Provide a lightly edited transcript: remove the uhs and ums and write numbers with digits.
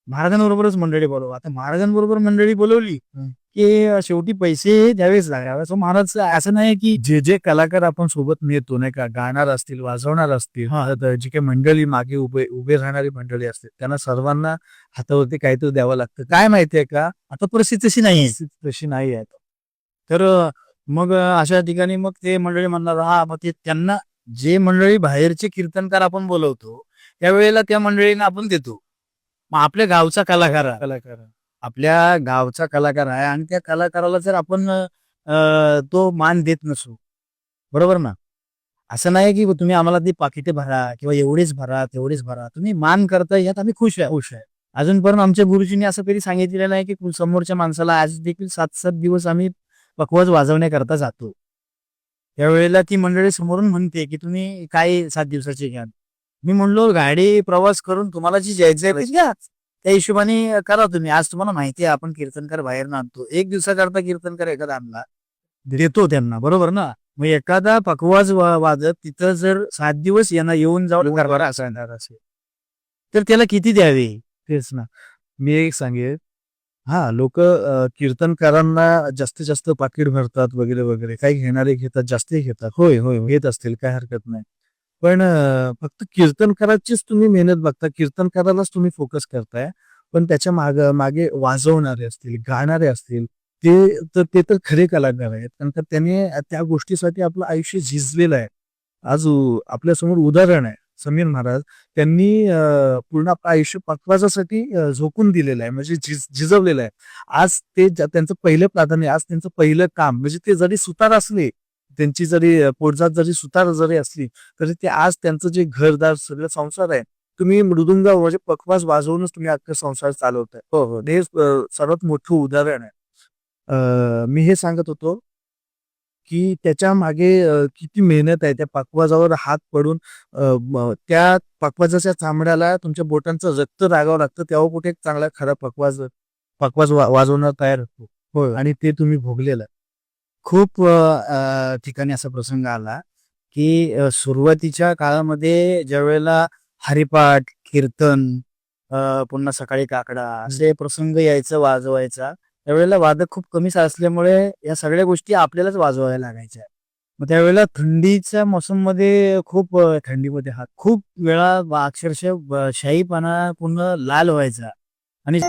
महाराजांबरोबरच मंडळी बोलवा. आता महाराजांबरोबर मंडळी बोलवली की शेवटी पैसे द्यावेच लागणार. असं महाराज असं नाही की जे जे कलाकार आपण सोबत नेतो नाही का, गाणार असतील, वाजवणार असतील, तर जी काही मंडळी मागे उभे उभे राहणारी मंडळी असते त्यांना सर्वांना हातावरती काहीतरी द्यावं लागतं. काय माहितीये का, आता परिस्थिती तशी नाहीये, तशी नाही आहे. तर मग अशा ठिकाणी मग ते मंडळी म्हणणार, हा मग ते त्यांना जे मंडळी बाहेरचे कीर्तनकार आपण बोलवतो त्यावेळेला त्या मंडळींना आपण देतो. मग आपल्या गावचा कलाकार आपल्या गावचा कलाकार आहे आणि त्या कलाकाराला जर आपण तो मान देत नसू, बरोबर ना? असं नाही की तुम्ही आम्हाला ती पाकिटे भरा किंवा एवढेच भरा, तेवढेच भरा. तुम्ही मान करताय यात आम्ही खुश आहे, खुश आहे. अजूनपर्यंत आमच्या गुरुजींनी असं कधी सांगितलेलं नाही की समोरच्या माणसाला आज देखील 7-7 दिवस आम्ही पखवाज वाजवण्याकरता जातो. त्यावेळेला ती मंडळी समोरून म्हणते की तुम्ही काय 7 दिवसाचे घ्याल? मी म्हणलो गाडी प्रवास करून तुम्हाला जी जायचंय ते घ्या. त्या हिशोबाने करा तुम्ही. आज तुम्हाला माहिती आहे आपण कीर्तनकार बाहेर आणतो. 1 दिवसाकरता कीर्तनकार एखादा आणला, देतो त्यांना, बरोबर ना? मग एखादा पखवाज वाजत तिथं जर 7 दिवस यांना येऊन जाऊन करणारा असणार असेल, तर त्याला किती द्यावे? तेच ना. मी एक सांगेन, हां, लोकं कीर्तनकारांना जास्तीत जास्त पाकीट भरतात वगैरे, वगैरे. काही घेणारे घेतात, जास्तही घेतात. होय, होय, घेत असतील, काही हरकत नाही. पण फक्त कीर्तनकाराचीच तुम्ही मेहनत बघता, कीर्तनकारालाच तुम्ही फोकस करताय. पण त्याच्या मागे वाजवणारे असतील, गाणारे असतील, ते तर खरे कलाकार आहेत. कारण का त्याने त्या गोष्टीसाठी आपलं आयुष्य झिजलेलं आहे. आज आपल्यासमोर उदाहरण आहे. समीर महाराज त्यांनी पूर्ण आपलं आयुष्य पखवाजासाठी झोकून दिलेलं आहे. म्हणजे झिजवलेलं आहे. आज ते त्यांचं पहिलं प्राधान्य, आज त्यांचं पहिलं काम म्हणजे ते जरी सुतार असले, त्यांची जरी पोटजात जरी सुतार जरी असली, तरी ते आज त्यांचं जे घरदार सगळं संसार आहे, तुम्ही मृदुंग म्हणजे पखवाज वाजवूनच तुम्ही अख्खा संसार चालवताय. हो, हो. हे सर्वात मोठं उदाहरण आहे. मी हे सांगत होतो की त्याच्या मागे किती मेहनत आहे. त्या पखवाजावर हात पडून त्या पखवाजाच्या चामड्याला तुमच्या बोटांचं रक्त लागावं लागतं, तेव्हा कुठे एक चांगला खरा पखवाज पखवाज वाजवणार तयार होतो. होय. आणि ते तुम्ही भोगलेलं आहे. खूप ठिकाणी असा प्रसंग आला, की सुरुवातीच्या काळामध्ये ज्यावेळेला हरिपाठ, कीर्तन, पुन्हा सकाळी काकडा असे प्रसंग यायचं, वाजवायचा. त्यावेळेला वादक खूप कमी असल्यामुळे या सगळ्या गोष्टी आपल्यालाच वाजवायला लागायच्या. मग त्यावेळेला थंडीच्या मोसममध्ये खूप थंडीमध्ये हात खूप वेळा अक्षरशः शाईपणा पूर्ण लाल व्हायचा आणि